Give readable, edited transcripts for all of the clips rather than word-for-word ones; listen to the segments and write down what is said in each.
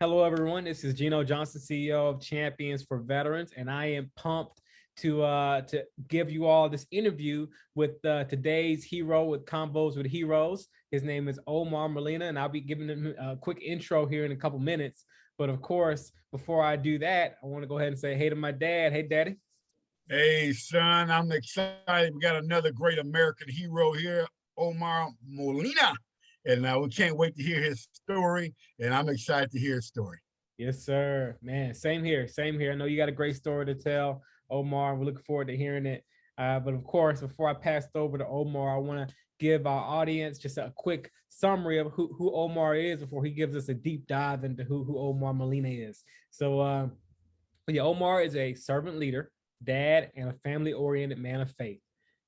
Hello, everyone. This is Gino Johnson, CEO of Champions for Veterans, and I am pumped to give you all this interview with today's hero with Combos with Heroes. His name is Omar Molina, and I'll be giving him a quick intro here in a couple minutes. But of course, before I do that, I want to go ahead and say hey to my dad. Hey, Daddy. Hey, son, I'm excited. We got another great American hero here, Omar Molina. And we can't wait to hear his story. And I'm excited to hear his story. Yes, sir. Man, same here. Same here. I know you got a great story to tell, Omar. We're looking forward to hearing it. But of course, before I pass it over to Omar, I want to give our audience just a quick summary of who Omar is before he gives us a deep dive into who Omar Molina is. So, yeah, Omar is a servant leader, dad, and a family-oriented man of faith.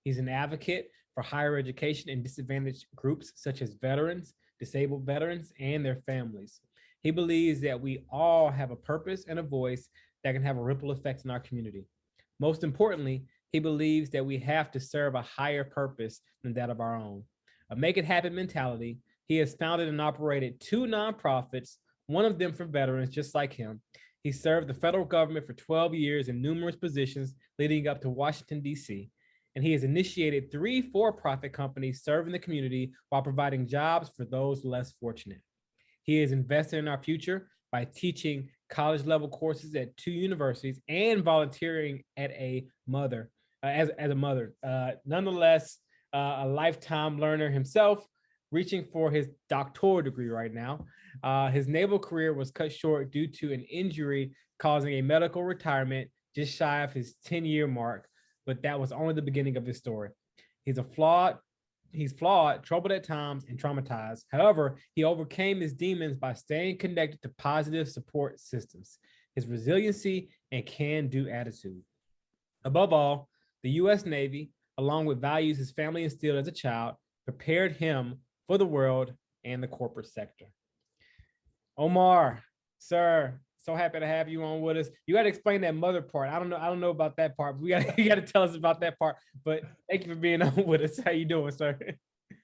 He's an advocate for higher education in disadvantaged groups such as veterans, disabled veterans, and their families. He believes that we all have a purpose and a voice that can have a ripple effect in our community. Most importantly, he believes that we have to serve a higher purpose than that of our own. A make it happen mentality, he has founded and operated two nonprofits, one of them for veterans just like him. He served the federal government for 12 years in numerous positions leading up to Washington, D.C., and he has initiated three for-profit companies serving the community while providing jobs for those less fortunate. He is invested in our future by teaching college level courses at two universities and volunteering at a mother, as a mother. Nonetheless, a lifetime learner himself, reaching for his doctoral degree right now. His naval career was cut short due to an injury causing a medical retirement just shy of his 10-year mark, but that was only the beginning of his story. He's a flawed He's flawed, troubled at times, and traumatized. However, he overcame his demons by staying connected to positive support systems, his resiliency, and can-do attitude. Above all, the U.S. Navy, along with values his family instilled as a child, prepared him for the world and the corporate sector. Omar, sir, so happy to have you on with us. You got to explain that mother part. I don't know about that part. But you got to tell us about that part. But thank you for being on with us. How you doing, sir?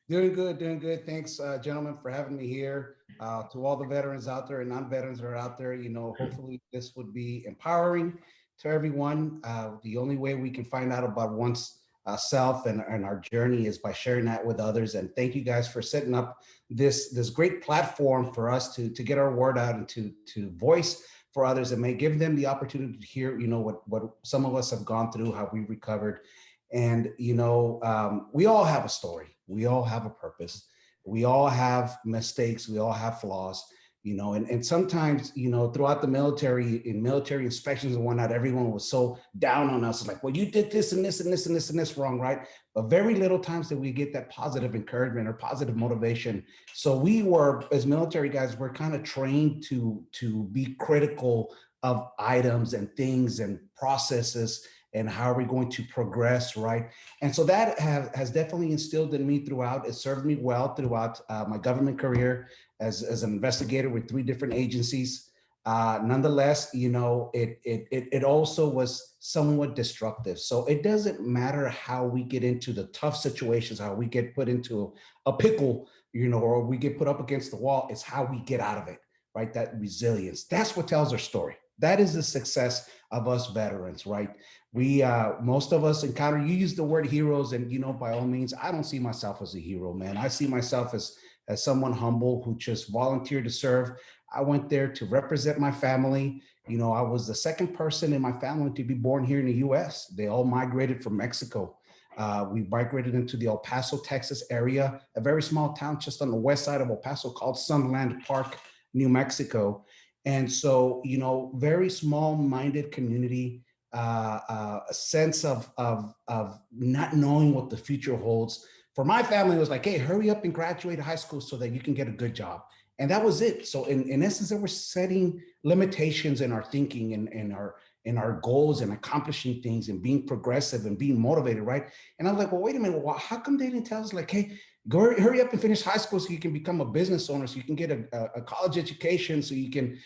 Doing good, doing good. Thanks, gentlemen, for having me here. To all the veterans out there and non-veterans that are out there, hopefully this would be empowering to everyone. The only way we can find out about one's self and our journey is by sharing that with others. And thank you guys for setting up this great platform for us to get our word out and to voice for others and may give them the opportunity to hear, what some of us have gone through, how we recovered. And, we all have a story. We all have a purpose. We all have mistakes. We all have flaws, and sometimes, throughout the military, in military inspections and whatnot, everyone was so down on us. Like, well, you did this and this and this and this and this wrong, right? But very little times did we get that positive encouragement or positive motivation. So we were, as military guys, we're kind of trained to be critical of items and things and processes and how are we going to progress, right? And so that has definitely instilled in me throughout. It served me well throughout my government career as an investigator with three different agencies. Nonetheless, it also was somewhat destructive. So it doesn't matter how we get into the tough situations, how we get put into a pickle, or we get put up against the wall, it's how we get out of it, right? That resilience, that's what tells our story. That is the success of us veterans, right? We, most of us encounter, you use the word heroes, and, by all means, I don't see myself as a hero, man. I see myself as someone humble who just volunteered to serve. I went there to represent my family. I was the second person in my family to be born here in the US. They all migrated from Mexico. We migrated into the El Paso, Texas area, a very small town just on the west side of El Paso called Sunland Park, New Mexico. And so, very small-minded community, a sense of not knowing what the future holds. For my family, it was like, hey, hurry up and graduate high school so that you can get a good job. And that was it. So in essence, they were setting limitations in our thinking and in our goals and accomplishing things and being progressive and being motivated, right? And I was like, well, wait a minute, well, how come they didn't tell us, like, hey, go hurry up and finish high school so you can become a business owner, so you can get a college education, so you can,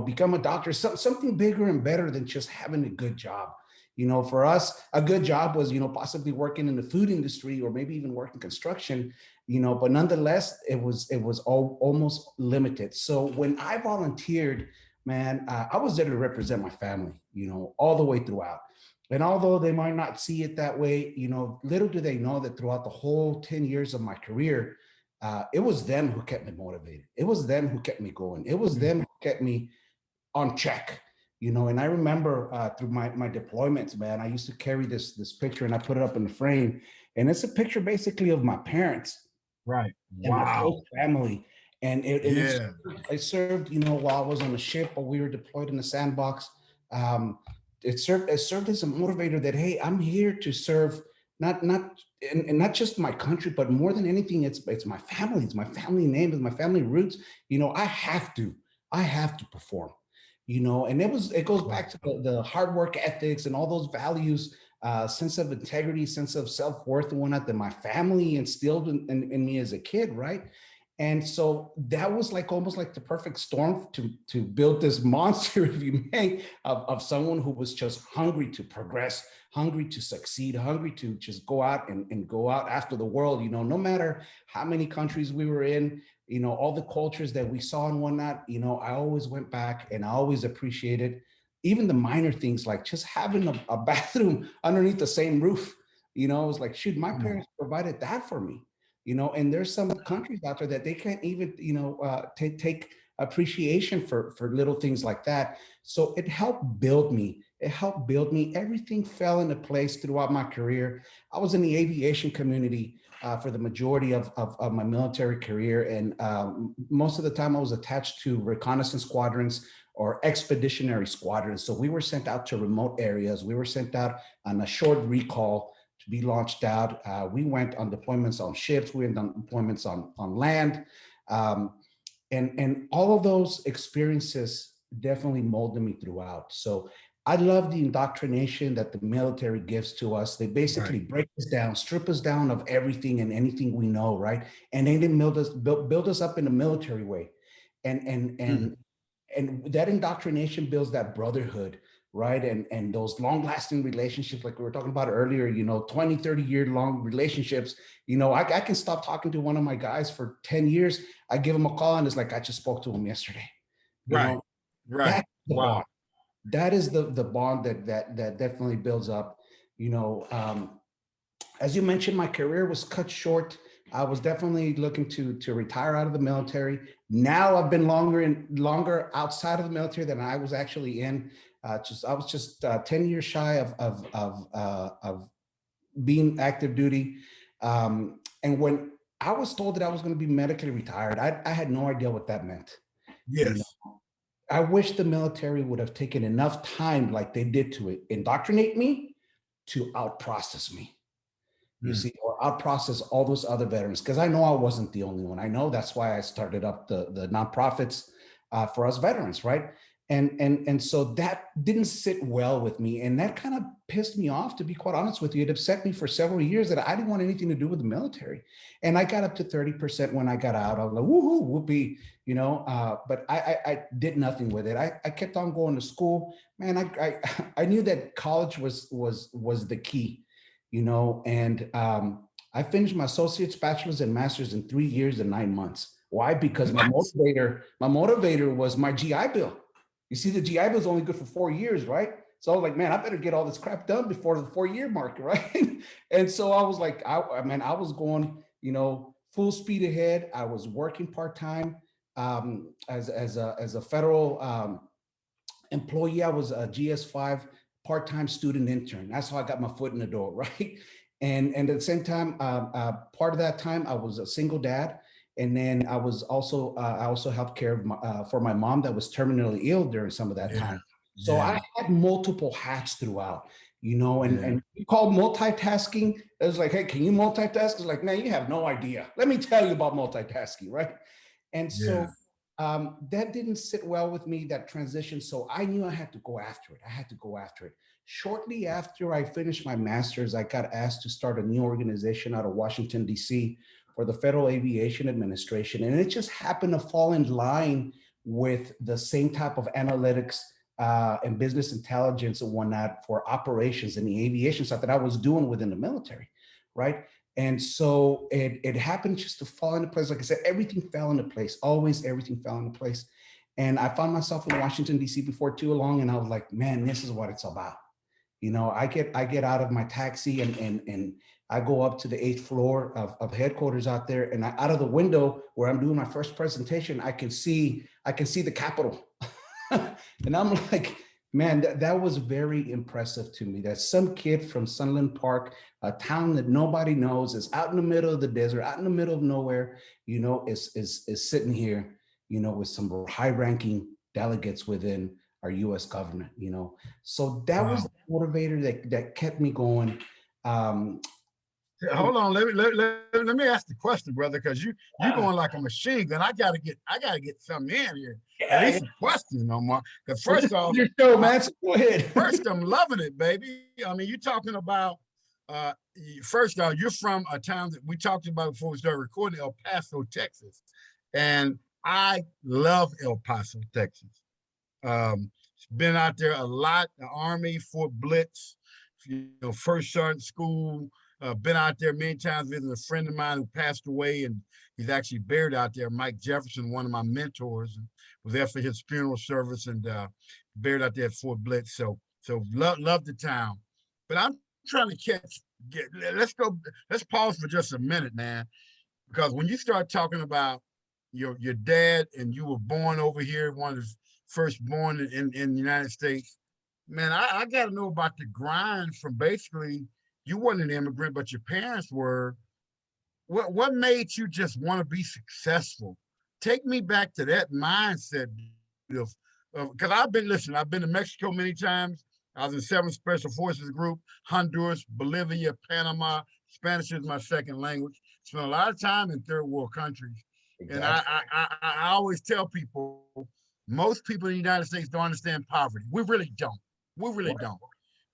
become a doctor, something bigger and better than just having a good job. For us, a good job was, possibly working in the food industry or maybe even working construction. but nonetheless, it was almost limited. So when I volunteered, man, I was there to represent my family, all the way throughout. And although they might not see it that way, little do they know that throughout the whole 10 years of my career, it was them who kept me motivated. It was them who kept me going. It was them who kept me on check. And I remember through my deployments, man, I used to carry this picture, and I put it up in the frame, and it's a picture basically of my parents Right. and my Wow. close family. And Yeah. it served, while I was on the ship or we were deployed in the sandbox. Um, it served as a motivator that, hey, I'm here to serve and not just my country, but more than anything, it's my family, it's my family name, it's my family roots. I have to perform. And it goes back to the hard work ethics and all those values, sense of integrity, sense of self-worth and whatnot that my family instilled in me as a kid, right? And so that was like almost like the perfect storm to build this monster, if you may, of someone who was just hungry to progress, hungry to succeed, hungry to just go out and go out after the world. No matter how many countries we were in, all the cultures that we saw and whatnot, I always went back and I always appreciated even the minor things, like just having a bathroom underneath the same roof. It was like, shoot, my parents provided that for me. And there's some countries out there that they can't even, take appreciation for little things like that. So it helped build me. It helped build me. Everything fell into place throughout my career. I was in the aviation community for the majority of my military career. And most of the time I was attached to reconnaissance squadrons or expeditionary squadrons. So we were sent out to remote areas. We were sent out on a short recall to be launched out. We went on deployments on ships. We went on deployments on land. And all of those experiences definitely molded me throughout. So I love the indoctrination that the military gives to us. They basically break us down, strip us down of everything and anything we know, right? And they didn't build us up in a military way. And that indoctrination builds that brotherhood, right? And those long-lasting relationships, like we were talking about earlier, 20, 30-year long relationships. I can stop talking to one of my guys for 10 years. I give him a call and it's like I just spoke to him yesterday. Right. That's the Wow. bond. That is the bond that definitely builds up. As you mentioned, my career was cut short. I was definitely looking to retire out of the military. Now I've been longer outside of the military than I was actually in. I was just 10 years shy of being active duty. And when I was told that I was going to be medically retired, I had no idea what that meant. Yes. I wish the military would have taken enough time, like they did, to indoctrinate me, to out-process me. You see, or out-process all those other veterans, because I know I wasn't the only one. I know that's why I started up the nonprofits for us veterans, right? And so that didn't sit well with me, and that kind of pissed me off, to be quite honest with you. It upset me for several years that I didn't want anything to do with the military, and I got up to 30% when I got out. I was like, woohoo, whoopee, but I did nothing with it. I kept on going to school, man. I knew that college was the key. And I finished my associate's, bachelor's, and master's in 3 years and 9 months. Why? Because my motivator was my GI Bill. You see, the GI Bill is only good for 4 years, right? So I was like, man, I better get all this crap done before the 4 year mark, right? And so I was like, I was going, full speed ahead. I was working part time as a federal employee. I was a GS5 part-time student intern. That's how I got my foot in the door, right? And at the same time, part of that time, I was a single dad. And then I also helped care for my mom that was terminally ill during some of that time. So I had multiple hats throughout, and you call multitasking. It was like, hey, can you multitask? It's like, man, you have no idea. Let me tell you about multitasking, right? And so that didn't sit well with me, that transition. So I knew I had to go after it. Shortly after I finished my master's, I got asked to start a new organization out of Washington, D.C. for the Federal Aviation Administration. And it just happened to fall in line with the same type of analytics and business intelligence and whatnot for operations in the aviation side that I was doing within the military, right? And so it happened just to fall into place. Like I said, everything fell into place. Always everything fell into place. And I found myself in Washington, D.C. before too long. And I was like, man, this is what it's about. I get out of my taxi and I go up to the 8th floor of headquarters out there. And out of the window where I'm doing my first presentation, I can see the Capitol. And I'm like, man, that was very impressive to me, that some kid from Sunland Park, a town that nobody knows, is out in the middle of the desert, out in the middle of nowhere, is sitting here, with some high-ranking delegates within our U.S. government, So that was Wow. the motivator that kept me going. Hold on, let me ask the question, brother, because you going like a machine gun. I gotta get something in here. At Yeah, least a question, Omar. Because well, first off, your show, man. So go ahead. first I'm loving it, baby. I mean, you're talking about first off, you're from a town that we talked about before we started recording, El Paso, Texas. And I love El Paso, Texas. Been out there a lot, the Army, Fort Blitz, First Sergeant School. Been out there many times visiting a friend of mine who passed away, and he's actually buried out there. Mike Jefferson, one of my mentors, and was there for his funeral service, and buried out there at Fort Blitz. So love the town. But I'm trying to let's pause for just a minute, man, because when you start talking about your dad and you were born over here, one of the first born in the United States, man, I got to know about the grind from basically you weren't an immigrant, but your parents were. What made you just want to be successful? Take me back to that mindset of because I've been to Mexico many times. I was in 7th Special Forces Group, Honduras, Bolivia, Panama. Spanish is my second language. Spent a lot of time in third world countries. Exactly. And I always tell people, most people in the United States don't understand poverty. We really don't. We really don't.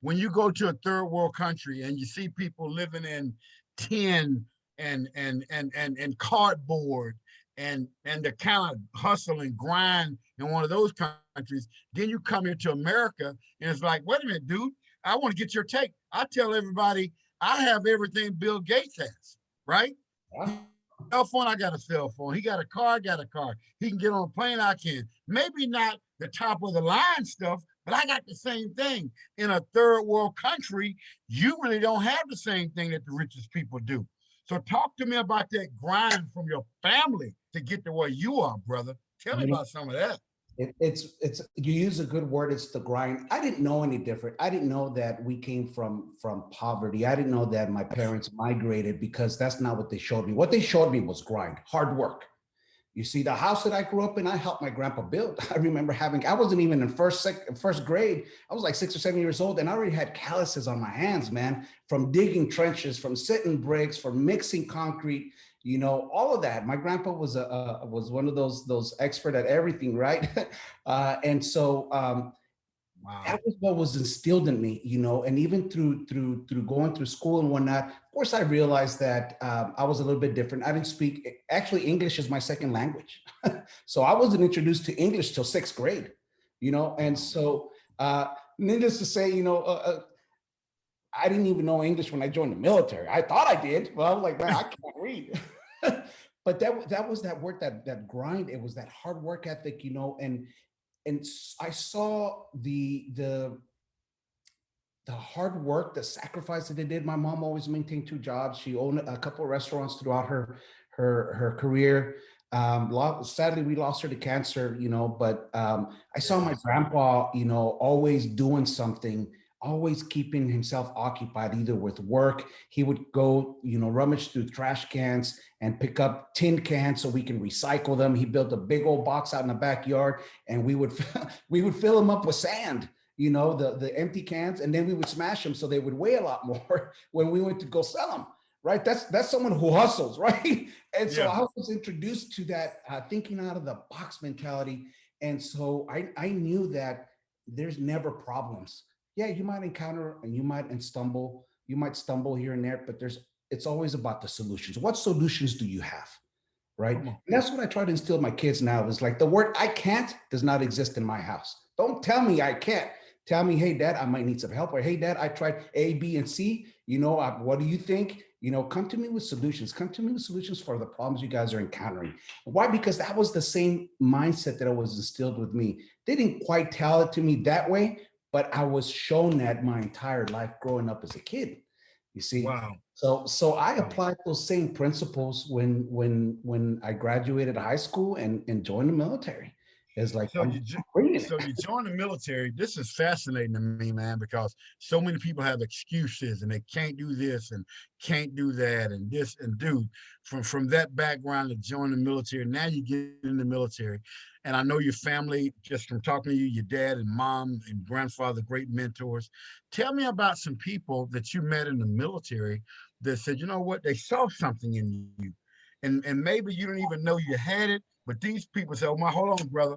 When you go to a third world country and you see people living in tin and cardboard and the kind of hustle and grind in one of those countries, then you come here to America and it's like, wait a minute, dude, I want to get your take. I tell everybody I have everything Bill Gates has, right? Yeah. Cell phone, I got a cell phone. He got a car, I got a car. He can get on a plane, I can. Maybe not the top of the line stuff, but I got the same thing. In a third world country, you really don't have the same thing that the richest people do. So talk to me about that grind from your family to get to where you are, brother. Tell me about some of that. It's you use a good word. It's the grind. I didn't know any different. I didn't know that we came from poverty. I didn't know that my parents migrated, because that's not what they showed me. What they showed me was grind, hard work. You see, the house that I grew up in, I helped my grandpa build. I remember I wasn't even in first grade. I was like 6 or 7 years old, and I already had calluses on my hands, man, from digging trenches, from sitting bricks, from mixing concrete, all of that. My grandpa was one of those expert at everything, right? And so wow. That was what was instilled in me, and even through going through school and whatnot. Of course, I realized that I was a little bit different. I didn't speak, actually, English is my second language. So I wasn't introduced to English till 6th grade, and so needless to say, I didn't even know English when I joined the military. I thought I did. Well, I was like, man, I can't read. But that was that work, that grind. It was that hard work ethic, and I saw the hard work, the sacrifice that they did. My mom always maintained 2 jobs. She owned a couple of restaurants throughout her career. Sadly, we lost her to cancer, but I saw my grandpa, always doing something, always keeping himself occupied, either with work. He would go, rummage through trash cans and pick up tin cans so we can recycle them. He built a big old box out in the backyard, and we would fill them up with sand, the empty cans, and then we would smash them so they would weigh a lot more when we went to go sell them. Right, that's someone who hustles, right? And so I was introduced to that thinking out of the box mentality, and so I knew that there's never problems. Yeah, you might encounter and you might stumble here and there, but it's always about the solutions. What solutions do you have, right? And that's what I try to instill in my kids now. Is like, the word "I can't" does not exist in my house. Don't tell me I can't. Tell me, hey, Dad, I might need some help, or hey, Dad, I tried A, B, and C. What do you think? Come to me with solutions. Come to me with solutions for the problems you guys are encountering. Why? Because that was the same mindset that was instilled with me. They didn't quite tell it to me that way, but I was shown that my entire life growing up as a kid. You see, Wow. so I Wow. applied those same principles when I graduated high school and joined the military. It's like So I'm bringing it. so you join the military. This is fascinating to me, man, because so many people have excuses and they can't do this and can't do that and this and do. From that background to join the military, now you get in the military, and I know your family just from talking to you, your dad and mom and grandfather, great mentors. Tell me about some people that you met in the military that said, you know what, they saw something in you, and maybe you didn't even know you had it, but these people said, "Oh my, hold on, brother.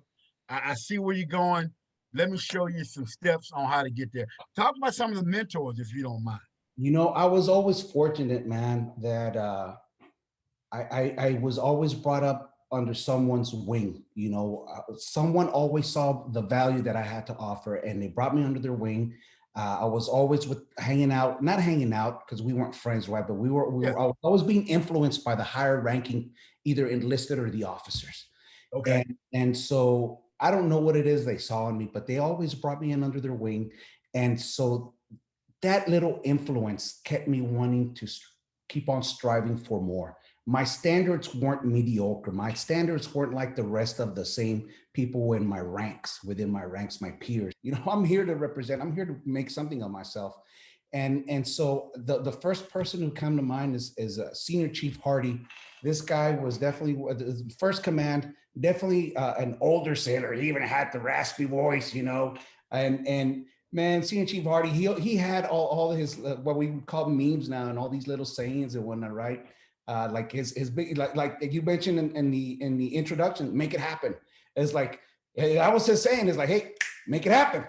I see where you're going. Let me show you some steps on how to get there." Talk about some of the mentors, if you don't mind. I was always fortunate, man, that I was always brought up under someone's wing. Someone always saw the value that I had to offer, and they brought me under their wing. I was always with hanging out, not hanging out because we weren't friends, right? But I was always being influenced by the higher ranking, either enlisted or the officers. Okay. And so I don't know what it is they saw in me, but they always brought me in under their wing. And so that little influence kept me wanting to keep on striving for more. My standards weren't mediocre. My standards weren't like the rest of the same people in my ranks, within my ranks, my peers. I'm here to represent, I'm here to make something of myself. And so the first person who come to mind is Senior Chief Hardy. This guy was definitely the first command, definitely an older sailor. He even had the raspy voice, and man, Senior Chief Hardy, he had all his what we would call memes now, and all these little sayings and whatnot, right? Like his big, like you mentioned in the introduction, make it happen. It's like that was his saying. It's like, hey, make it happen.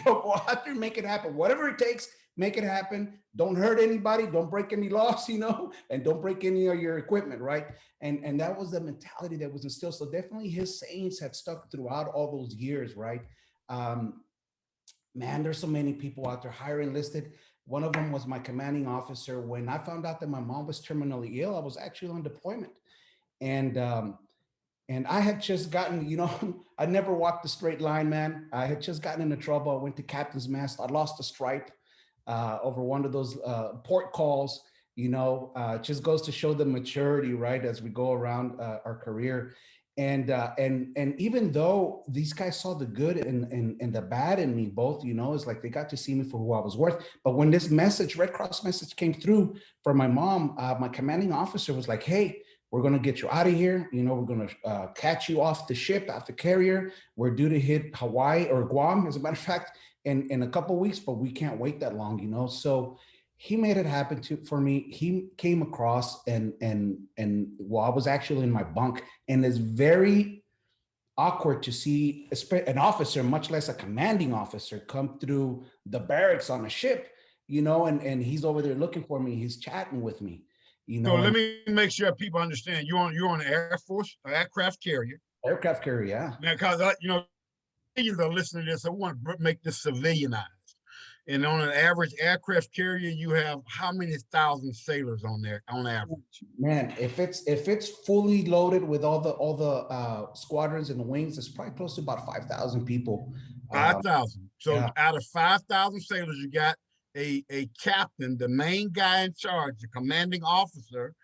Go out there, make it happen. Whatever it takes, make it happen. Don't hurt anybody. Don't break any laws, and don't break any of your equipment, right? And that was the mentality that was instilled. So definitely his sayings had stuck throughout all those years, right? Um, Man, there's so many people out there higher enlisted. One of them was my commanding officer. When I found out that my mom was terminally ill, I was actually on deployment, and I had just gotten, I never walked the straight line, man. I had just gotten into trouble. I went to captain's mast. I lost a stripe over one of those port calls. Just goes to show the maturity, right, as we go around our career. And even though these guys saw the good and the bad in me both, it's like they got to see me for who I was worth. But when this message, Red Cross message, came through for my mom, my commanding officer was like, "Hey, we're going to get you out of here. We're going to catch you off the ship, off the carrier. We're due to hit Hawaii or Guam, as a matter of fact, in a couple of weeks, but we can't wait that long." So he made it happen for me. He came across and while I was actually in my bunk, and it's very awkward to see an officer, much less a commanding officer, come through the barracks on a ship, and he's over there looking for me. He's chatting with me, So let and me make sure people understand. You're on an Air Force aircraft carrier. aircraft carrier, yeah. Now, because civilians are listening to this, I want to make this civilianized. And on an average aircraft carrier, you have how many thousand sailors on there on average? Man, if it's fully loaded with all the squadrons and the wings, it's probably close to about 5,000 people. Five thousand. So Yeah, out of 5,000 sailors, you got a captain, the main guy in charge, the commanding officer.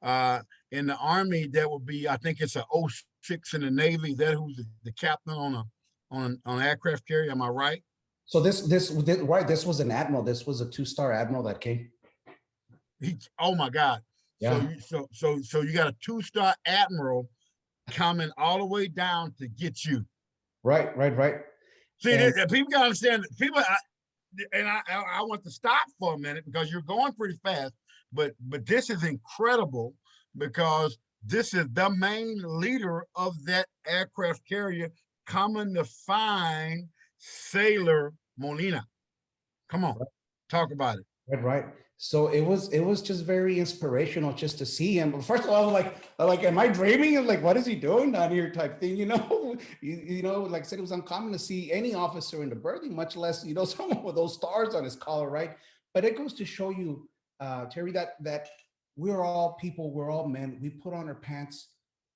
In the Army, that would be, I think it's an O6 in the Navy. Is that who's the captain on an aircraft carrier? Am I right? so this right, this was an admiral. This was a two-star admiral that came. Oh my God. So Yeah, you got a two-star admiral coming all the way down to get you. right. See, And people gotta understand. I want to stop for a minute because you're going pretty fast. But this is incredible because this is the main leader of that aircraft carrier coming to find Sailor Molina. Come on, talk about it. right. So it was just very inspirational just to see him. But first of all, I'm like, am I dreaming? I'm like, what is he doing down here? Type thing, Like I said, it was uncommon to see any officer in the berthing, much less someone with those stars on his collar, right? But it goes to show you Terry, that we're all people, we're all men. We put on our pants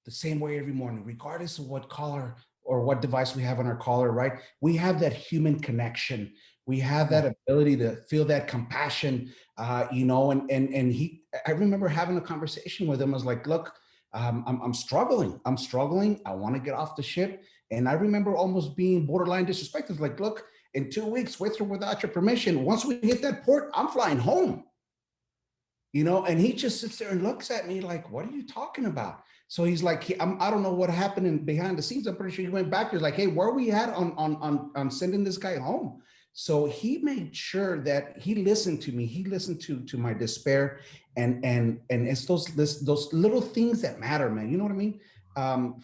the same way every morning, regardless of what collar or what device we have on our collar, right? We have that human connection. We have that ability to feel that compassion, and I remember having a conversation with him. I was like, look, I'm struggling. I'm struggling. I want to get off the ship. And I remember almost being borderline disrespected. Like, look, in 2 weeks, with or without your permission, once we hit that port, I'm flying home. And he just sits there and looks at me like, what are you talking about? So he's like, I don't know what happened behind the scenes. I'm pretty sure he went back. He's like, hey, where are we at on sending this guy home? So he made sure that he listened to me. He listened to my despair, and it's those little things that matter, man. You know what I mean?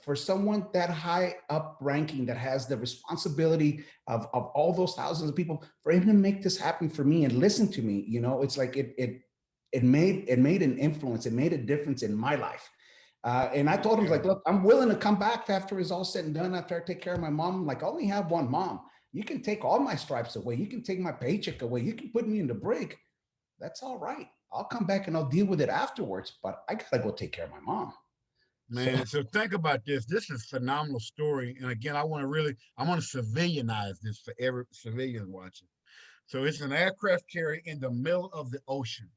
For someone that high up ranking, that has the responsibility of all those thousands of people, for him to make this happen for me and listen to me, it's like it made an influence. It made a difference in my life. And I told him, like, look, I'm willing to come back after it's all said and done, after I take care of my mom. Like, I only have one mom. You can take all my stripes away. You can take my paycheck away. You can put me in the brig. That's all right. I'll come back and I'll deal with it afterwards. But I gotta go take care of my mom. Man, so think about this. This is a phenomenal story. And again, I want to civilianize this for every civilian watching. So it's an aircraft carrier in the middle of the ocean.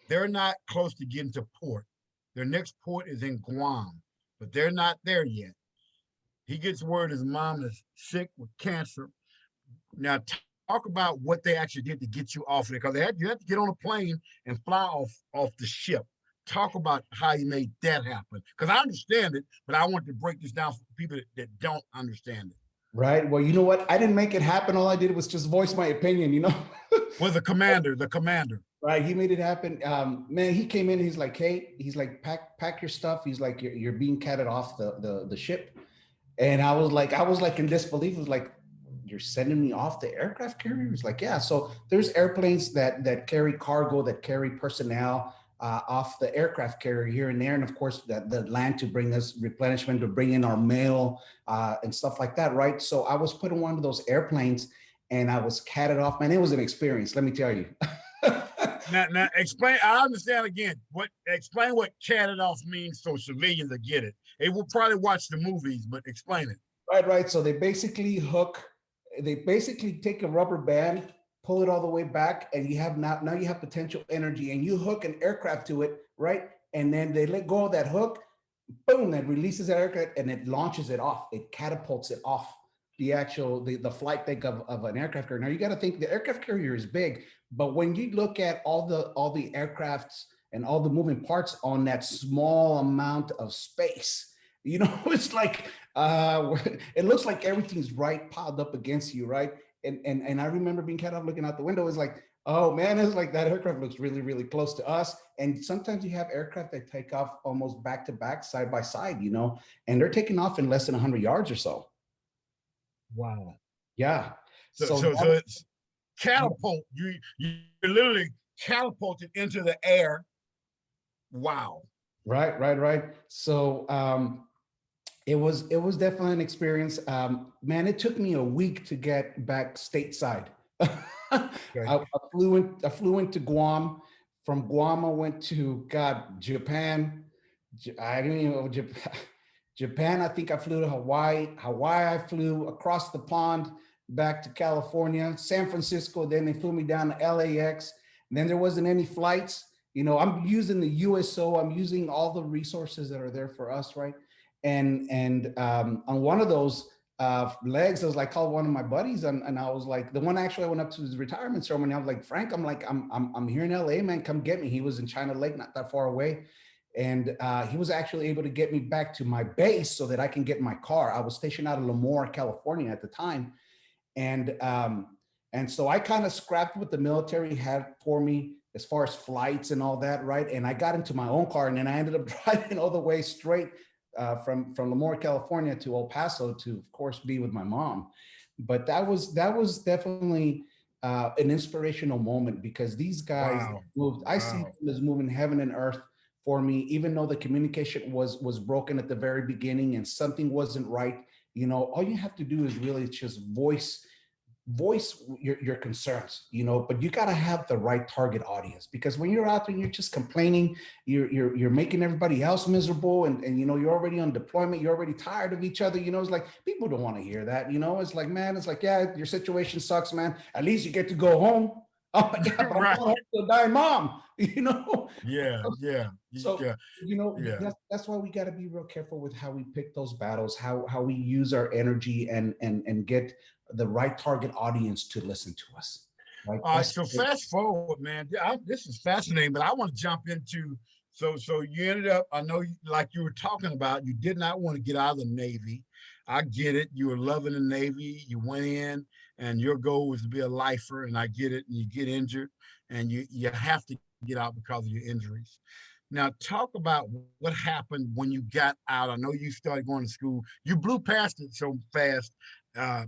They're not close to getting to port. Their next port is in Guam, but they're not there yet. He gets word his mom is sick with cancer. Now, talk about what they actually did to get you off of it, because you had to get on a plane and fly off the ship. Talk about how you made that happen, because I understand it, but I want to break this down for people that don't understand it. Right. Well, you know what? I didn't make it happen. All I did was just voice my opinion. Well, the commander. Right. He made it happen. Man, he came in. He's like, hey, he's like, pack your stuff. He's like, you're being catted off the ship. And I was like in disbelief. It was like, you're sending me off the aircraft carrier? It's like, yeah. So there's airplanes that carry cargo, that carry personnel off the aircraft carrier here and there. And of course, the land to bring us replenishment, to bring in our mail and stuff like that, right? So I was put in one of those airplanes and I was catted off. Man, it was an experience, let me tell you. Now explain. I understand again. Explain what catted off means so civilians will get it. They will probably watch the movies, but explain it. Right. So they basically take a rubber band, pull it all the way back, and you have now you have potential energy, and you hook an aircraft to it, right? And then they let go of that hook, boom, that releases that aircraft and it launches it off. It catapults it off the flight deck of an aircraft carrier. Now you got to think the aircraft carrier is big, but when you look at all the aircrafts and all the moving parts on that small amount of space, it's like it looks like everything's right piled up against you, right? And I remember being kind of looking out the window. It's like, oh man, it's like that aircraft looks really, really close to us. And sometimes you have aircraft that take off almost back to back, side by side, and they're taking off in less than 100 yards or so. Wow. Yeah. So it's catapult. You literally catapulted into the air. Wow. Right. So it was definitely an experience. Man, it took me a week to get back stateside. Okay. I flew into Guam. From Guam, I went to Japan. I didn't even know Japan. Japan, I think I flew to Hawaii. Hawaii, I flew across the pond back to California. San Francisco, then they flew me down to LAX. And then there wasn't any flights. I'm using the USO. I'm using all the resources that are there for us, right? And on one of those legs, I was like, called one of my buddies, and I was like, the one actually I went up to his retirement ceremony. I was like, Frank, I'm here in LA, man. Come get me. He was in China Lake, not that far away. And he was actually able to get me back to my base so that I can get my car. I was stationed out of Lemoore, California at the time. And so I kind of scrapped what the military had for me as far as flights and all that, right? And I got into my own car, and then I ended up driving all the way straight from Lemoore, California to El Paso to, of course, be with my mom. But that was definitely an inspirational moment, because these guys moved. I see them as moving heaven and earth for me, even though the communication was broken at the very beginning and something wasn't right. All you have to do is really just voice voice your concerns, but you got to have the right target audience, because when you're out there and you're just complaining, you're making everybody else miserable, and you're already on deployment, you're already tired of each other. It's like people don't want to hear that. It's like, man, it's like, yeah, your situation sucks, man, at least you get to go home. Oh yeah, but I'm Right. going home to a dying mom. Yeah, yeah, So, yeah, yeah. that's why we got to be real careful with how we pick those battles, how we use our energy, and get the right target audience to listen to us. Right. All right, so fast forward, man. This is fascinating, but I want to jump into so you ended up. I know, like you were talking about, you did not want to get out of the Navy. I get it. You were loving the Navy. You went in, and your goal was to be a lifer, and I get it. And you get injured, and you have to get out because of your injuries. Now, talk about what happened when you got out. I know you started going to school. You blew past it so fast. Uh,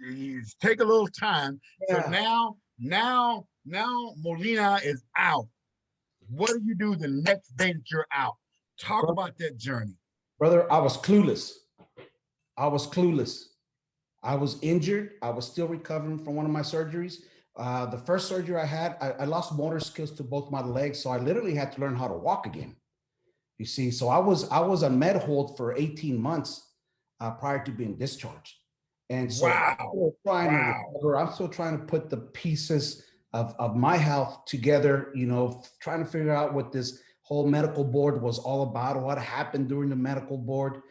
you take a little time. So Yeah, now Molina is out. What do you do the next day that you're out? Talk bro- about that journey. brother, I was clueless. I was clueless. I was injured. I was still recovering from one of my surgeries. The first surgery I had, I lost motor skills to both my legs, so I literally had to learn how to walk again. You see, so I was on med hold for 18 months prior to being discharged, and so I'm Wow. still trying to Wow. recover. I'm still trying to put the pieces of my health together. Trying to figure out what this whole medical board was all about, what happened during the medical board.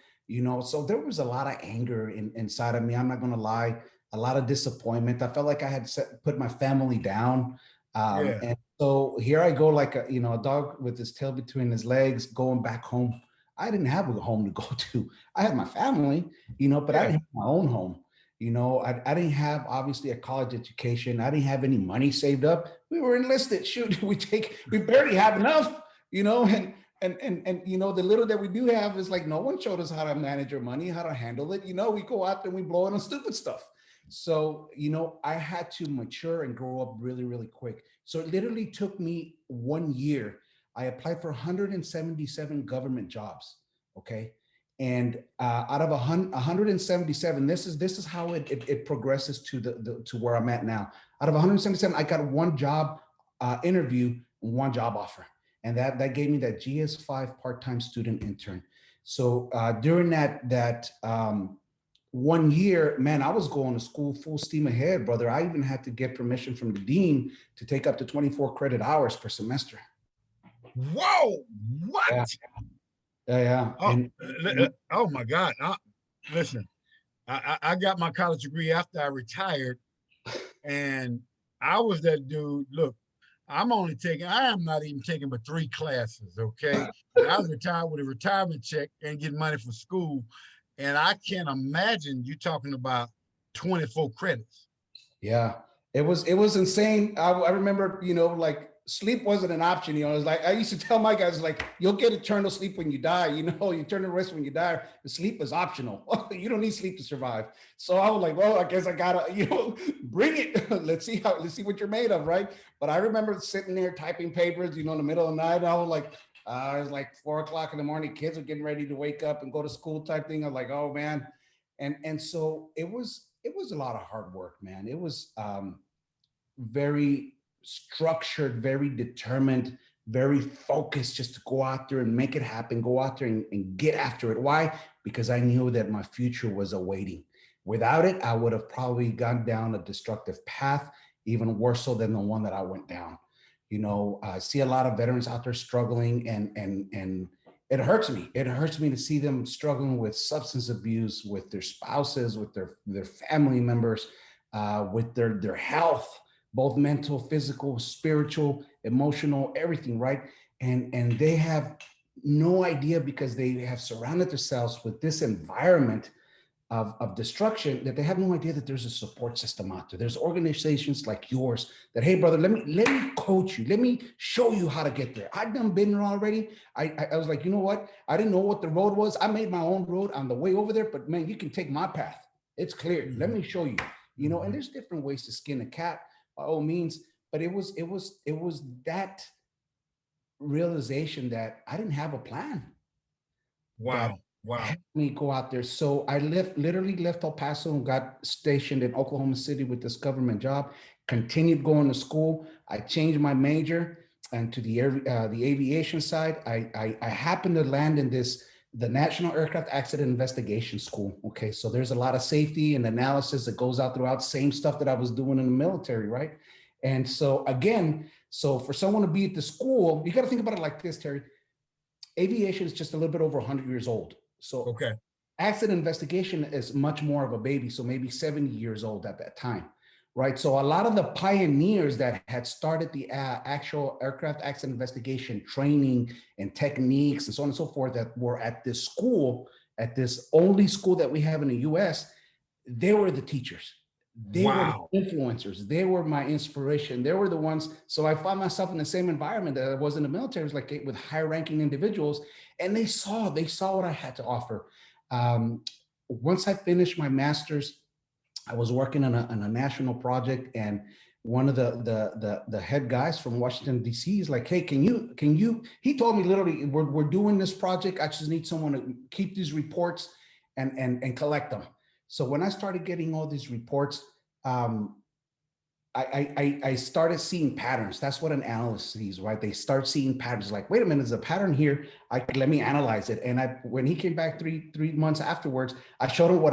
So there was a lot of anger inside of me. I'm not going to lie, a lot of disappointment. I felt like I had put my family down. Yeah. And so here I go, like a dog with his tail between his legs, going back home. I didn't have a home to go to. I had my family, but I Yeah. didn't have my own home. I didn't have obviously a college education. I didn't have any money saved up. We were enlisted. Shoot, we barely have enough, and the little that we do have is like no one showed us how to manage our money, how to handle it. We go out there and we blow it on stupid stuff. So, I had to mature and grow up really, really quick. So it literally took me 1 year. I applied for 177 government jobs. Okay. And out of 177, this is how it progresses to where I'm at now. Out of 177, I got one job interview and one job offer, and that gave me that GS5 part-time student intern. So during that 1 year, man, I was going to school full steam ahead, brother. I even had to get permission from the dean to take up to 24 credit hours per semester. Whoa. Yeah, What? yeah, yeah. Oh, oh my God. Listen, I got my college degree after I retired, and I was that dude. Look, I am not even taking but 3 classes, okay? And I was retired with a retirement check and getting money for school. And I can't imagine you talking about 24 credits. Yeah, it was insane. I remember, like sleep wasn't an option. It's like I used to tell my guys, like, you'll get eternal sleep when you die. You turn the rest when you die. The sleep is optional. You don't need sleep to survive. So I was like, well, I guess I gotta, bring it. Let's see what you're made of, right? But I remember sitting there typing papers, in the middle of the night. And I was like, it was like 4 o'clock in the morning. Kids are getting ready to wake up and go to school type thing. I was like, oh man. And so it was a lot of hard work, man. It was very structured, very determined, very focused, just to go out there and make it happen, go out there and get after it. Why? Because I knew that my future was awaiting. Without it, I would have probably gone down a destructive path, even worse so than the one that I went down. I see a lot of veterans out there struggling, and it hurts me. It hurts me to see them struggling with substance abuse, with their spouses, with their family members, with their health, both mental, physical, spiritual, emotional, everything, right? And they have no idea, because they have surrounded themselves with this environment of destruction, that they have no idea that there's a support system out there. There's organizations like yours that, hey, brother, let me coach you. Let me show you how to get there. I've done been there already. I was like, you know what? I didn't know what the road was. I made my own road on the way over there, but man, you can take my path. It's clear. Let me show you. And there's different ways to skin a cat by all means, but it was that realization that I didn't have a plan, that Wow. Wow. Me go out there. So I literally left El Paso and got stationed in Oklahoma City with this government job. Continued going to school. I changed my major and to the aviation side. I happened to land in the National Aircraft Accident Investigation School. Okay, so there's a lot of safety and analysis that goes out throughout. Same stuff that I was doing in the military, right? And so again, so for someone to be at the school, you got to think about it like this, Terry. Aviation is just a little bit over 100 years old. So Okay. accident investigation is much more of a baby, so maybe 70 years old at that time, right? So a lot of the pioneers that had started the actual aircraft accident investigation training and techniques and so on and so forth that were at this school, at this only school that we have in the US, they were the teachers. They were Wow. the influencers. They were my inspiration. They were the ones. So I found myself in the same environment that I was in the military. It was like with high ranking individuals, and they saw what I had to offer. Um, Once I finished my master's, I was working on a national project, and one of the head guys from Washington D.C. is like, "Hey, can you?" He told me literally, "We're doing this project. I just need someone to keep these reports and collect them." So when I started getting all these reports, um, I started seeing patterns. That's what an analyst sees, right? They start seeing patterns. Like, wait a minute, there's a pattern here. Let me analyze it. And when he came back three months afterwards, I showed him what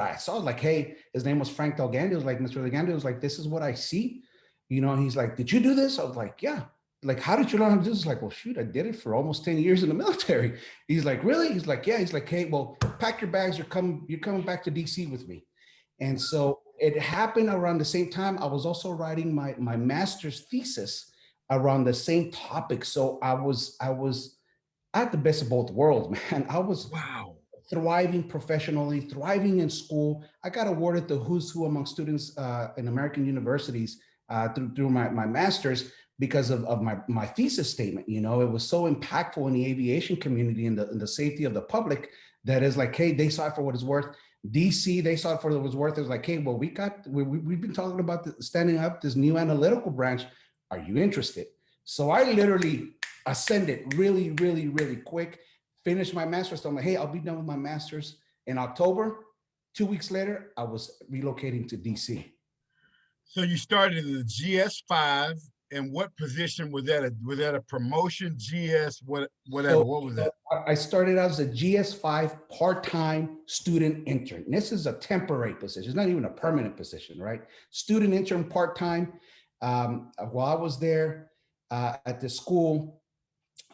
I saw. Like, hey, his name was Frank Delgando. He was like, Mr. Delgando was like, this is what I see. He's like, did you do this? I was like, yeah. Like, how did you learn how to do this? Like, well, shoot, I did it for almost 10 years in the military. He's like, really? He's like, yeah. He's like, hey, well, pack your bags. You're coming back to DC with me. And so it happened around the same time. I was also writing my master's thesis around the same topic. So I had the best of both worlds, man. I was Wow. thriving professionally, thriving in school. I got awarded the who's who among students in American universities through my master's because of my thesis statement. It was so impactful in the aviation community and the safety of the public that is like, hey, they saw it for what it's worth. DC, they saw it for what it was worth. It was like, hey, well, we've been talking about standing up this new analytical branch. Are you interested? So I literally ascended really, really, really quick, finished my master's. So I'm like, hey, I'll be done with my master's in October. 2 weeks later, I was relocating to DC. So you started in the GS5, and what position was that? Was that a promotion? Whatever. So, What was so that? I started out as a GS5 part-time student intern. This is a temporary position. It's not even a permanent position, right? Student intern part-time. While I was there at the school,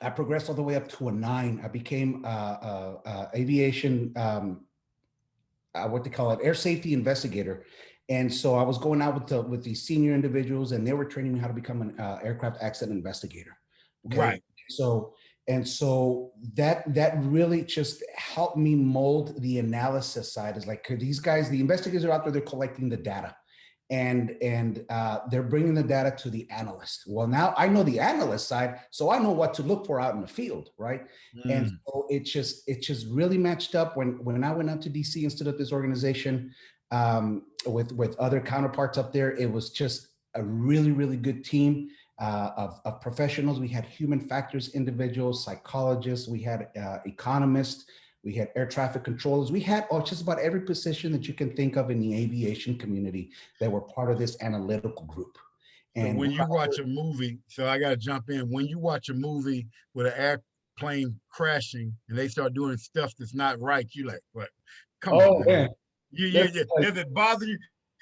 I progressed all the way up to a 9. I became aviation, what they call it, air safety investigator. And so I was going out with these senior individuals, and they were training me how to become an aircraft accident investigator. Okay, Right. so that really just helped me mold the analysis side. Is like, 'cause these guys, the investigators are out there, they're collecting the data, and they're bringing the data to the analyst. Well, now I know the analyst side, so I know what to look for out in the field, right? And Mm. so it just really matched up when I went out to DC and stood up this organization with other counterparts up there. It was just a really, really good team of professionals. We had human factors individuals, psychologists, we had economists, we had air traffic controllers. We had just about every position that you can think of in the aviation community that were part of this analytical group. So And when you watch a movie, so I got to jump in. When you watch a movie with an airplane crashing and they start doing stuff that's not right, you like, what? Come on, oh man. man, You that's like, does it bother you?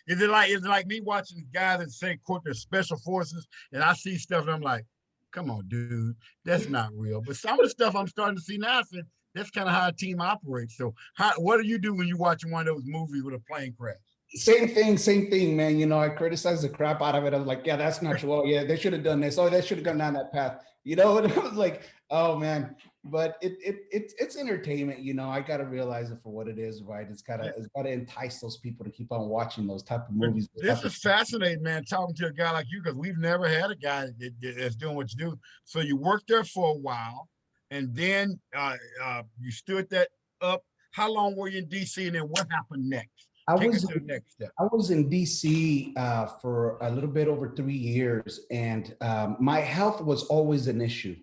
Is it like me watching guys that say quote their special forces and I see stuff and I'm like, come on, dude, that's not real. But some of the stuff I'm starting to see now, I said that's kind of how a team operates. So what do you do when you watch one of those movies with a plane crash? same thing, man. I criticized the crap out of it. I was like, yeah, that's not true. Oh, yeah, they should have done this. Oh, they should have gone down that path. And I was like, oh man. But it's entertainment. I got to realize it for what it is, right? It's gotta entice those people to keep on watching those type of But movies. this is fascinating, man, talking to a guy like you, because we've never had a guy that's doing what you do. So you worked there for a while, and then you stood that up. How long were you in DC, and then what happened next? I Take us was to the next step. I was in DC for a little bit over 3 years, and my health was always an issue.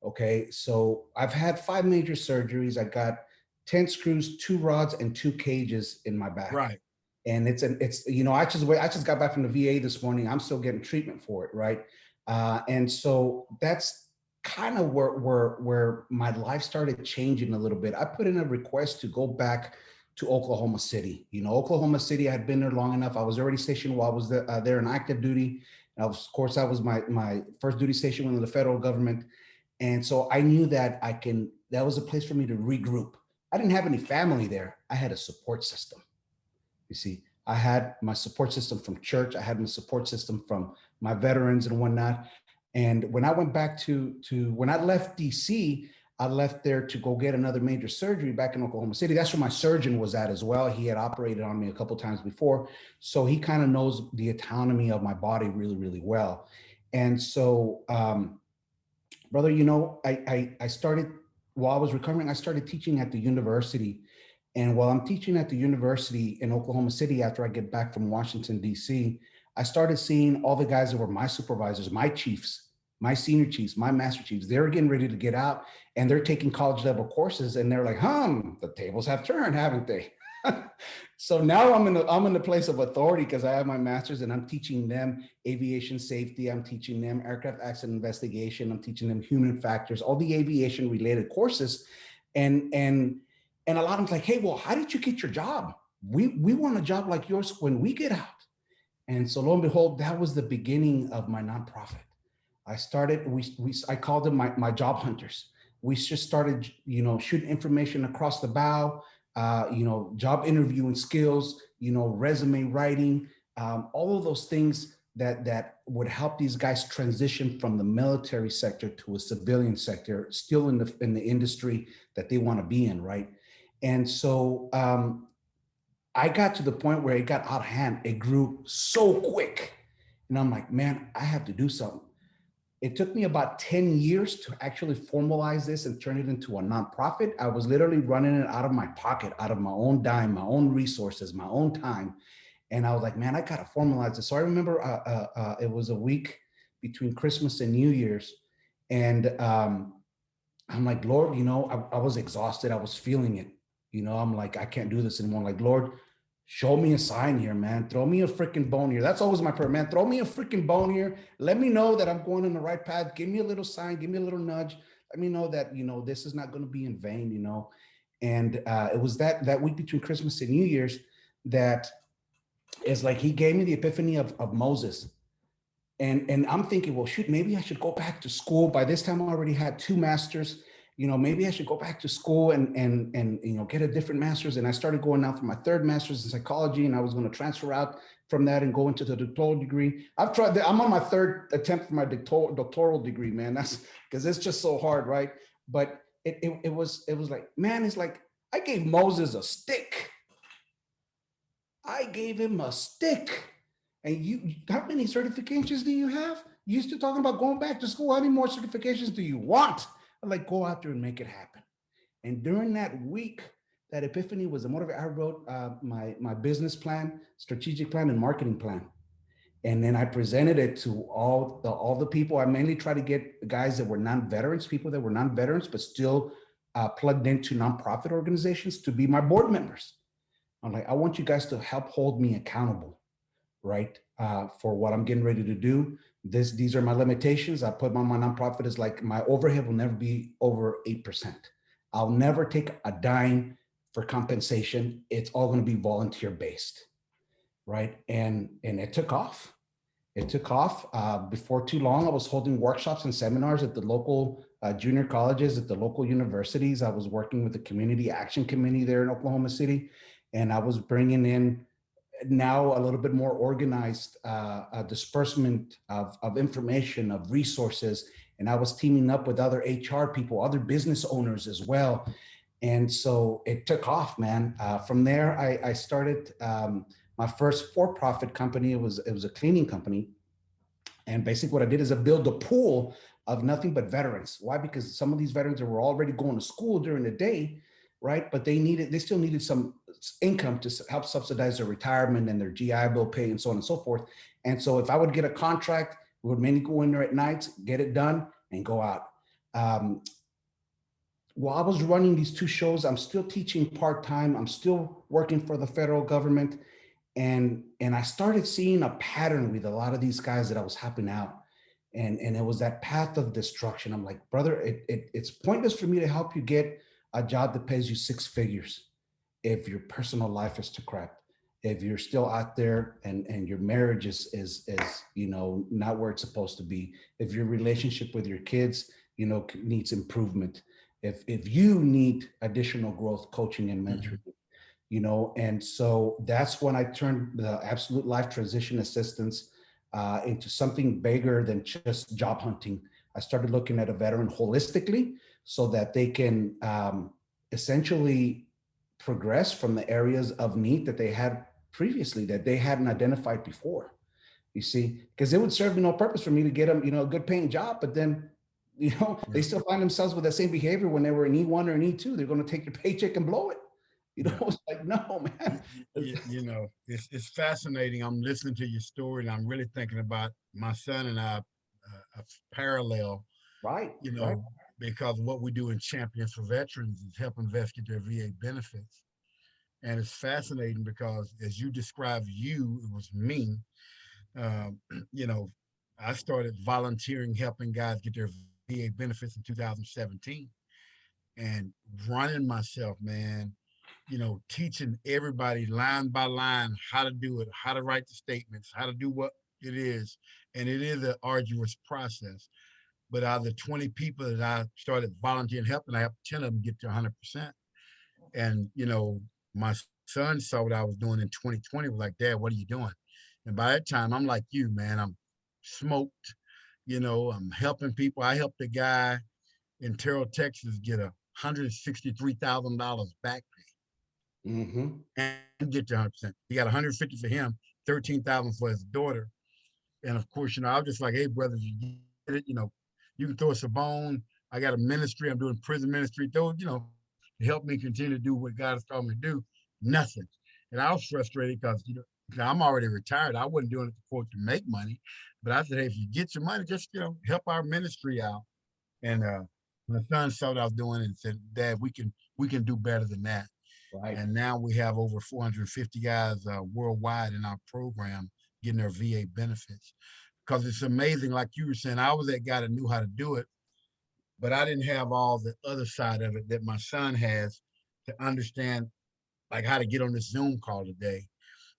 Okay, so I've had 5 major surgeries. I got 10 screws, 2 rods, and 2 cages in my back. Right. And it's you know, I just got back from the VA this morning. I'm still getting treatment for it, right? And so that's kind of where my life started changing a little bit. I put in a request to go back to Oklahoma City. You know, Oklahoma City, I had been there long enough. I was already stationed while I was there in active duty. And of course, that was my first duty station within the federal government. And so I knew that that was a place for me to regroup. I didn't have any family there. I had a support system. You see, I had my support system from church. I had my support system from my veterans and whatnot. And when I went back when I left DC, I left there to go get another major surgery back in Oklahoma City. That's where my surgeon was at as well. He had operated on me a couple of times before. So he kind of knows the autonomy of my body really, really well. And so, brother, you know, I started, while I was recovering, I started teaching at the university. And while I'm teaching at the university in Oklahoma City, after I get back from Washington, D.C., I started seeing all the guys that were my supervisors, my chiefs, my senior chiefs, my master chiefs. They're getting ready to get out and they're taking college level courses. And they're like, the tables have turned, haven't they? So now I'm in the place of authority because I have my master's and I'm teaching them aviation safety. I'm teaching them aircraft accident investigation. I'm teaching them human factors, all the aviation related courses. And a lot of them's like, hey, well, how did you get your job? We want a job like yours when we get out. And so lo and behold, that was the beginning of my nonprofit. I started, I called them my job hunters. We just started, you know, shooting information across the bow, you know, job interviewing skills, you know, resume writing, all of those things that would help these guys transition from the military sector to a civilian sector, still in the industry that they want to be in, right? And so I got to the point where it got out of hand. It grew so quick. And I'm like, man, I have to do something. It took me about 10 years to actually formalize this and turn it into a nonprofit. I was literally running it out of my pocket, out of my own dime, my own resources, my own time. And I was like, man, I got to formalize this. So I remember it was a week between Christmas and New Year's. And I'm like, Lord, you know, I was exhausted. I was feeling it. You know, I'm like, I can't do this anymore. I'm like, Lord, show me a sign here, man. Throw me a freaking bone here. That's always my prayer, man. Throw me a freaking bone here. Let me know that I'm going in the right path. Give me a little sign. Give me a little nudge. Let me know that, you know, this is not going to be in vain, you know. And it was that week between Christmas and New Year's that is like, he gave me the epiphany of Moses. And I'm thinking, well, shoot, maybe I should go back to school. By this time, I already had 2 masters. You know, maybe I should go back to school and you know, get a different master's. And I started going out for my 3rd master's in psychology, and I was going to transfer out from that and go into the doctoral degree. I'm on my 3rd attempt for my doctoral degree, man. That's because it's just so hard, right? But it was like, man, it's like I gave Moses a stick. I gave him a stick. And how many certifications do you have? You used to talking about going back to school. How many more certifications do you want? I'm like, go out there and make it happen. And during that week, that epiphany was the motivator. I wrote my business plan, strategic plan, and marketing plan. And then I presented it to all the people. I mainly try to get guys that were non-veterans, people that were non-veterans, but still plugged into nonprofit organizations to be my board members. I'm like, I want you guys to help hold me accountable, right? For what I'm getting ready to do. These are my limitations. I put my nonprofit as like, my overhead will never be over 8%. I'll never take a dime for compensation. It's all going to be volunteer based, right? And it took off. It took off. Before too long, I was holding workshops and seminars at the local junior colleges, at the local universities. I was working with the Community Action Committee there in Oklahoma City, and I was bringing in now a little bit more organized disbursement of information, of resources. And I was teaming up with other HR people, other business owners as well. And so it took off, man. From there, I started my first for-profit company. It was a cleaning company. And basically what I did is I built a pool of nothing but veterans. Why? Because some of these veterans were already going to school during the day, right? But they still needed some income to help subsidize their retirement and their GI Bill pay and so on and so forth. And so if I would get a contract, we would mainly go in there at night, get it done, and go out. while I was running these two shows, I'm still teaching part-time. I'm still working for the federal government. And I started seeing a pattern with a lot of these guys that I was helping out. And it was that path of destruction. I'm like, brother, it's pointless for me to help you get a job that pays you six figures if your personal life is to crap, if you're still out there and your marriage is not where it's supposed to be, if your relationship with your kids needs improvement, if you need additional growth, coaching and mentoring, and so that's when I turned the Absolute Life Transition Assistance into something bigger than just job hunting. I started looking at a veteran holistically so that they can essentially progress from the areas of need that they had previously that they hadn't identified before. You see, because it would serve no purpose for me to get them, a good paying job, but then, they still find themselves with that same behavior when they were an E1 or an E2. They're going to take your paycheck and blow it. It's like, no, man. It's fascinating. I'm listening to your story, and I'm really thinking about my son and I, a parallel, Right, you right. know, because what we do in Champions for Veterans is helping vets get their VA benefits. And it's fascinating because as you described you, it was me. Um, you know, I started volunteering, helping guys get their VA benefits in 2017 and running myself, man, teaching everybody line by line how to do it, how to write the statements, how to do what it is. And it is an arduous process. But out of the 20 people that I started volunteering helping, I helped 10 of them get to 100%. And, my son saw what I was doing in 2020, was like, Dad, what are you doing? And by that time, I'm like you, man, I'm smoked. I'm helping people. I helped a guy in Terrell, Texas get $163,000 back Mm-hmm. and get to 100%. He got 150 for him, 13,000 for his daughter. And of course, I was just like, hey, brothers, you get it, you can throw us a bone. I got a ministry. I'm doing prison ministry. Those, to help me continue to do what God has called me to do. Nothing. And I was frustrated because, I'm already retired. I wasn't doing it for to make money. But I said, hey, if you get your money, just, help our ministry out. And my son saw what I was doing and said, Dad, we can do better than that. Right. And now we have over 450 guys worldwide in our program getting their VA benefits. Because it's amazing, like you were saying, I was that guy that knew how to do it, but I didn't have all the other side of it that my son has to understand, like how to get on this Zoom call today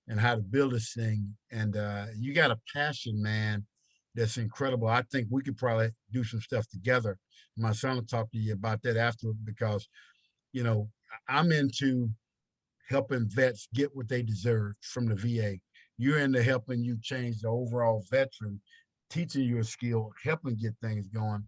and how to build this thing. And you got a passion, man, that's incredible. I think we could probably do some stuff together. My son will talk to you about that afterward because, you know, I'm into helping vets get what they deserve from the VA. You're into helping you change the overall veteran, teaching you a skill, helping get things going.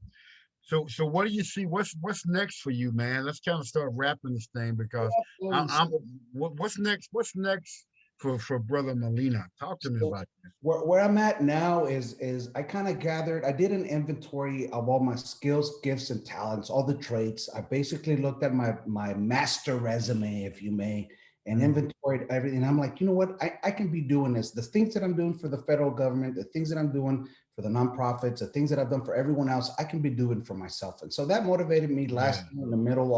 So what do you see? What's next for you, man? Let's kind of start wrapping this thing because Absolutely. I'm what's next? What's next for Brother Molina? Talk to me So about this. where I'm at now is I kind of gathered, I did an inventory of all my skills, gifts, and talents, all the traits. I basically looked at my master resume, if you may, and Mm, inventoried everything. I'm like, you know what? I can be doing this. The things that I'm doing for the federal government, the things that I'm doing for the nonprofits, the things that I've done for everyone else, I can be doing for myself. And so that motivated me yeah. last year in the middle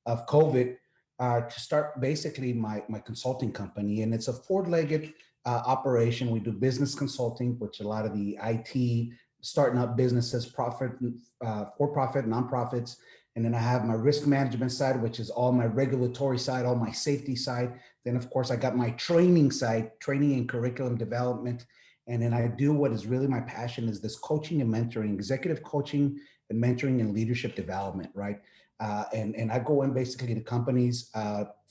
of COVID to start basically my consulting company. And it's a four-legged operation. We do business consulting, which a lot of the IT starting up businesses, for-profit, nonprofits. And then I have my risk management side, which is all my regulatory side, all my safety side. Then, of course, I got my training side, training and curriculum development. And then I do what is really my passion is this coaching and mentoring, executive coaching and mentoring and leadership development, right? And I go in basically to companies,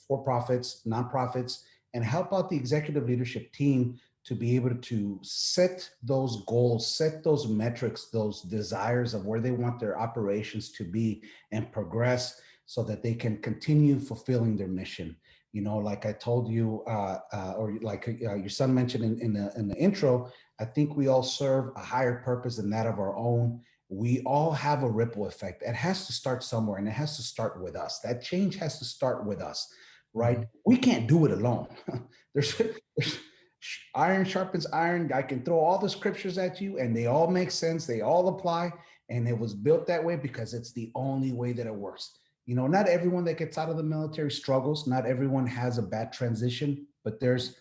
for-profits, nonprofits, and help out the executive leadership team to be able to set those goals, set those metrics, those desires of where they want their operations to be and progress so that they can continue fulfilling their mission. Like I told you, or like your son mentioned in the intro, I think we all serve a higher purpose than that of our own. We all have a ripple effect. It has to start somewhere, and it has to start with us. That change has to start with us, right? Mhm. We can't do it alone. there's iron sharpens iron. I can throw all the scriptures at you, and they all make sense. They all apply, and it was built that way because it's the only way that it works. You know, not everyone that gets out of the military struggles. Not everyone has a bad transition, but there's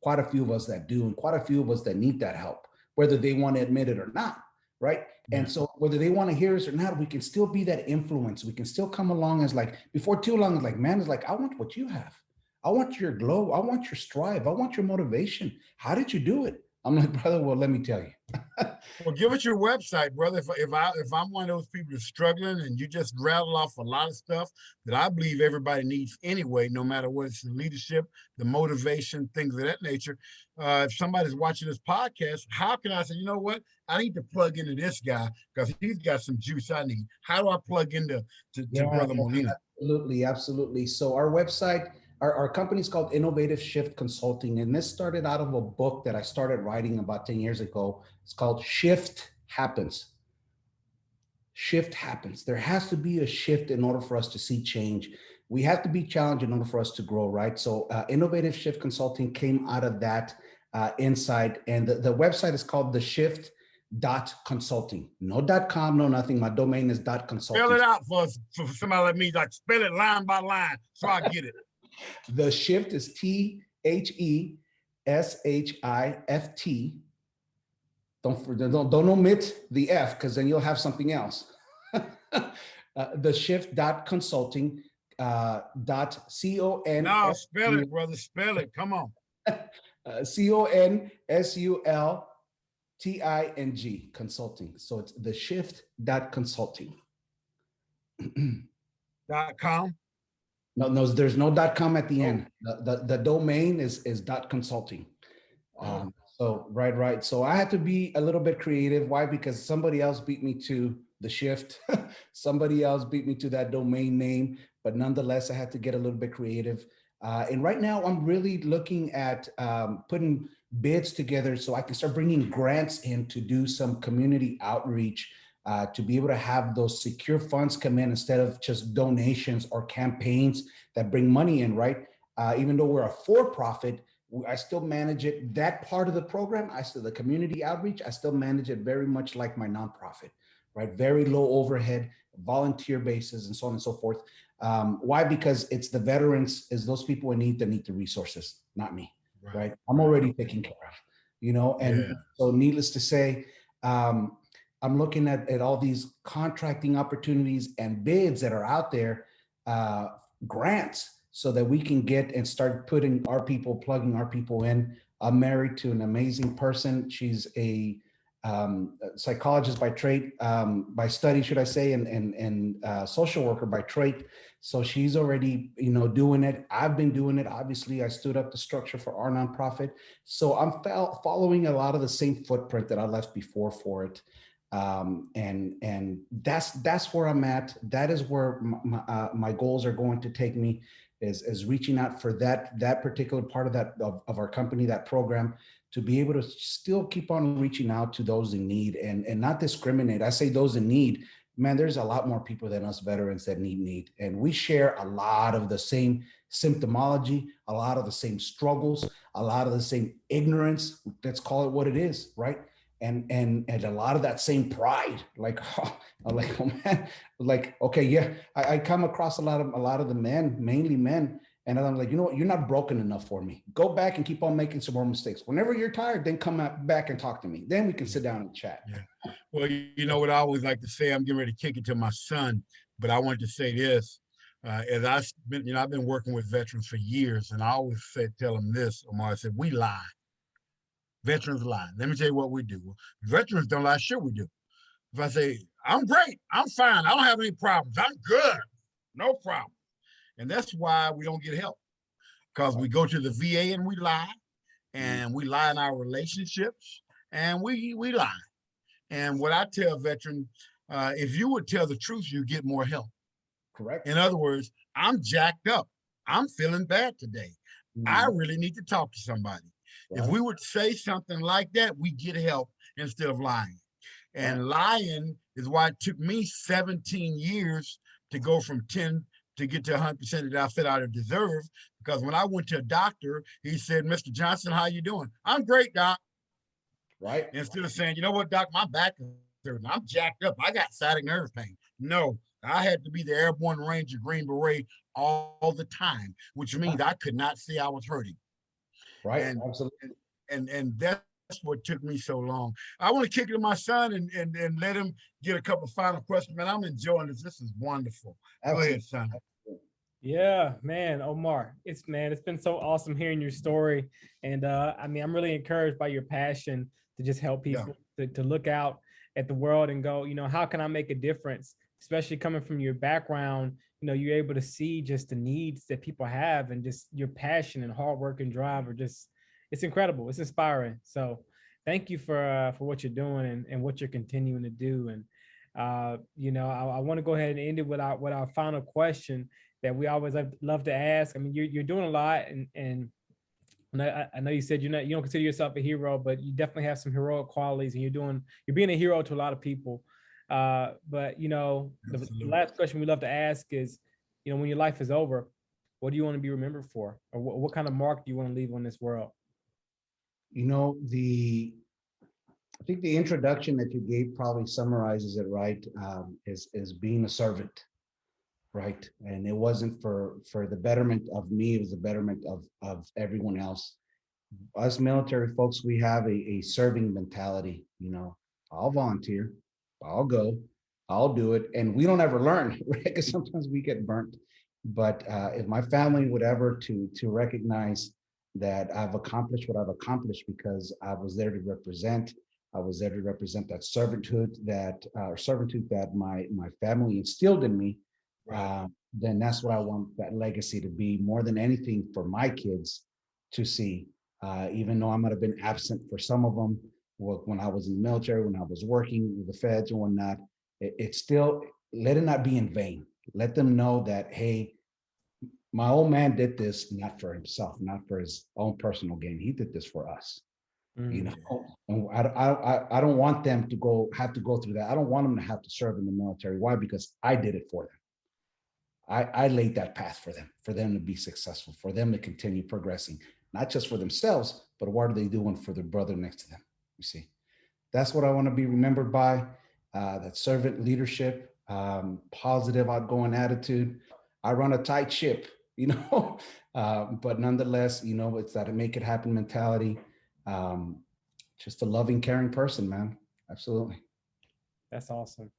quite a few of us that do, and quite a few of us that need that help, whether they want to admit it or not, right? Yeah. And so whether they want to hear us or not, we can still be that influence. We can still come along as like, before too long, it's like, man, it's like, I want what you have. I want your glow. I want your strive. I want your motivation. How did you do it? I'm like, brother, well, let me tell you. Well, give us your website, brother. If I'm one of those people that's struggling, and you just rattle off a lot of stuff that I believe everybody needs anyway, no matter what it's the leadership, the motivation, things of that nature. If somebody's watching this podcast, how can I say, you know what? I need to plug into this guy because he's got some juice I need. How do I plug into to Brother Molina? Absolutely, absolutely. So our website, our company is called Innovative Shift Consulting, and this started out of a book that I started writing about 10 years ago. It's called Shift Happens. Shift happens. There has to be a shift in order for us to see change. We have to be challenged in order for us to grow, right? So Innovative Shift Consulting came out of that insight, and the website is called the Shift .consulting. No .com, no nothing. My domain is .consulting. Spell it out for somebody like me, like spell it line by line so I get it. The Shift is THESHIFT. Don't omit the F, because then you'll have something else. The Shift .consulting .con. No, spell it, brother. Spell it. Come on. CONSULTING consulting. So it's the Shift .consulting. .com. No, there's no .com at the end. The domain is .consulting. So right. So I had to be a little bit creative. Why? Because somebody else beat me to the shift. Somebody else beat me to that domain name. But nonetheless, I had to get a little bit creative. And right now, I'm really looking at putting bids together so I can start bringing grants in to do some community outreach, to be able to have those secure funds come in instead of just donations or campaigns that bring money in, right? Even though we're a for-profit, I still manage it. That part of the program, the community outreach, I still manage it very much like my nonprofit, right? Very low overhead, volunteer basis, and so on and so forth. Why? Because it's the veterans, is those people in need that need the resources, not me, right? I'm already taken care of, you know? And so needless to say, I'm looking at all these contracting opportunities and bids that are out there, grants, so that we can get and start putting our people, plugging our people in. I'm married to an amazing person. She's a psychologist by trade, by study, should I say, and social worker by trade. So she's already, doing it. I've been doing it. Obviously, I stood up the structure for our nonprofit. So I'm following a lot of the same footprint that I left before for it. And that's where I'm at. That is where my goals are going to take me, is reaching out for that particular part of our company, that program, to be able to still keep on reaching out to those in need and not discriminate. I say those in need, man, there's a lot more people than us veterans that need. And we share a lot of the same symptomology, a lot of the same struggles, a lot of the same ignorance. Let's call it what it is, right? And a lot of that same pride, like, I'm like, oh man, like, okay, yeah, I come across a lot of the men, mainly men, and I'm like, you know what, you're not broken enough for me. Go back and keep on making some more mistakes. Whenever you're tired, then come back and talk to me. Then we can sit down and chat. Yeah. Well, you know what I always like to say, I'm getting ready to kick it to my son, but I wanted to say this. As I've been working with veterans for years, and I always tell them this, Omar, I said, we lie. Veterans lie. Let me tell you what we do. Veterans don't lie. Sure, we do. If I say, I'm great, I'm fine, I don't have any problems, I'm good, no problem. And that's why we don't get help, because we go to the VA and we lie, and we lie in our relationships, and we lie. And what I tell veterans, if you would tell the truth, you get more help. Correct. In other words, I'm jacked up. I'm feeling bad today. I really need to talk to somebody. If we would say something like that, we get help instead of lying. And lying is why it took me 17 years to go from 10 to get to 100% that I felt I deserve. Because when I went to a doctor, he said, Mr. Johnson, how you doing? I'm great, doc. Right. Instead of saying, you know what, doc, my back is hurting. I'm jacked up. I got sciatic nerve pain. No, I had to be the airborne ranger Green Beret all the time, which means I could not see I was hurting. Right. And Absolutely. and that's what took me so long. I want to kick it to my son and let him get a couple final questions. Man, I'm enjoying this. This is wonderful. Go ahead, Absolutely. son. Yeah, man, Omar, it's been so awesome hearing your story, and I mean, I'm really encouraged by your passion to just help Yeah. people to look out at the world and go, how can I make a difference? Especially coming from your background, you're able to see just the needs that people have, and just your passion and hard work and drive are just, it's incredible. It's inspiring. So, thank you for what you're doing and what you're continuing to do. And I want to go ahead and end it with our final question that we always love to ask. I mean, you're doing a lot, and I know you said you don't consider yourself a hero, but you definitely have some heroic qualities, and you're being a hero to a lot of people. But the last question we love to ask is, when your life is over, what do you want to be remembered for, or what kind of mark do you want to leave on this world? You know, I think the introduction that you gave probably summarizes it right. Is being a servant, right? And it wasn't for the betterment of me; it was the betterment of everyone else. Us military folks, we have a serving mentality. I'll volunteer, I'll go, I'll do it, and we don't ever learn, right? Because sometimes we get burnt. But if my family would ever to recognize that I've accomplished what I've accomplished because I was there to represent, I was there to represent that servitude that my family instilled in me. Then that's what I want that legacy to be more than anything for my kids to see. Even though I might have been absent for some of them when I was in the military, when I was working with the feds and whatnot, it's still, let it not be in vain. Let them know that, hey, my old man did this not for himself, not for his own personal gain. He did this for us. Mm. And I don't want them to have to go through that. I don't want them to have to serve in the military. Why? Because I did it for them. I laid that path for them to be successful, for them to continue progressing, not just for themselves, but what are they doing for their brother next to them? You see, that's what I want to be remembered by. That servant leadership, positive, outgoing attitude. I run a tight ship, but nonetheless, it's that make it happen mentality. Um, just a loving, caring person, man. Absolutely. That's awesome.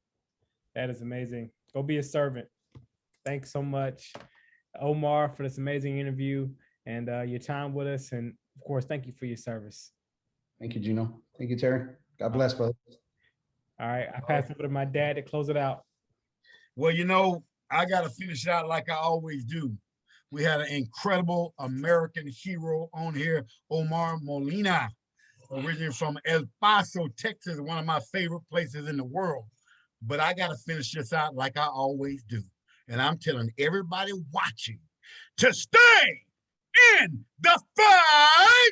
That is amazing. Go be a servant. Thanks so much, Omar, for this amazing interview and your time with us. And of course, thank you for your service. Thank you, Gino. Thank you, Terry. God bless, brother. All right. I pass it over to my dad to close it out. Well, I got to finish it out like I always do. We had an incredible American hero on here, Omar Molina, originally from El Paso, Texas, one of my favorite places in the world. But I got to finish this out like I always do. And I'm telling everybody watching to stay in the fight.